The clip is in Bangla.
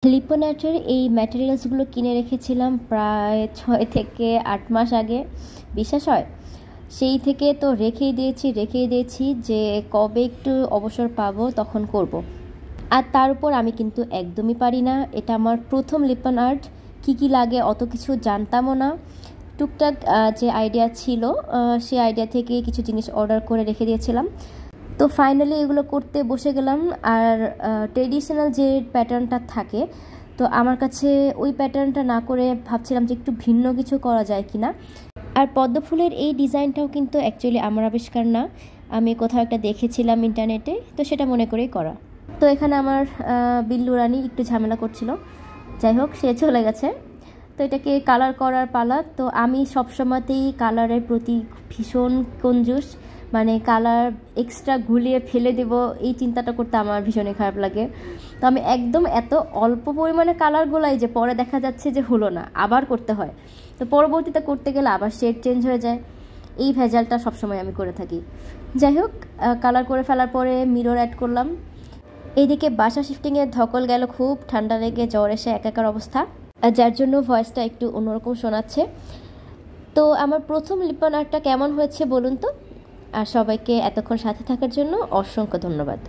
লিপন আর্টের এই ম্যাটেরিয়ালসগুলো কিনে রেখেছিলাম প্রায় 6 থেকে 8 মাস আগে। বিশ্বাস হয়? সেই থেকে তো রেখেই দিয়েছি যে কবে একটু অবসর পাবো তখন করব। আর তার উপর আমি কিন্তু একদমই পারি না। এটা আমার প্রথম লিপন আর্ট। কি লাগে অত কিছু জানতামও না। টুকটাক যে আইডিয়া ছিল সেই আইডিয়া থেকে কিছু জিনিস অর্ডার করে রেখে দিয়েছিলাম। তো ফাইনালি এগুলো করতে বসে গেলাম। আর ট্রেডিশনাল যে প্যাটার্নটা থাকে, তো আমার কাছে ওই প্যাটার্নটা না করে ভাবছিলাম যে একটু ভিন্ন কিছু করা যায় কি না। আর পদ্ম ফুলের এই ডিজাইনটাও কিন্তু অ্যাকচুয়ালি আমার আবিষ্কার না, আমি কোথাও একটা দেখেছিলাম ইন্টারনেটে, তো সেটা মনে করেই করা। তো এখানে আমার বিল্লু রানী একটু ঝামেলা করছিল, যাই হোক সে চলে গেছে। তো এটাকে কালার করার পালা। তো আমি সবসময়তেই কালারের প্রতি ভীষণ কঞ্জুস, মানে কালার এক্সট্রা গুলিয়ে ফেলে দেব এই চিন্তাটা করতে আমার ভীষণই খারাপ লাগে। তো আমি একদম এত অল্প পরিমাণে কালার গোলাই যে পরে দেখা যাচ্ছে যে হলো না, আবার করতে হয়। তো পরবর্তীতে করতে গেলে আবার শেড চেঞ্জ হয়ে যায়। এই ভেজালটা সবসময় আমি করে থাকি। যাই হোক, কালার করে ফেলার পরে মিরর অ্যাড করলাম। এইদিকে বাসা শিফটিংয়ের ধকল গেল, খুব ঠান্ডা লেগে জ্বর এসে একাকার অবস্থা, যার জন্য ভয়েসটা একটু অন্যরকম শোনাচ্ছে। তো আমার প্রথম লিপন আর্টটা কেমন হয়েছে বলুন তো। আর সবাইকে এতক্ষণ সাথে থাকার জন্য অসংখ্য ধন্যবাদ।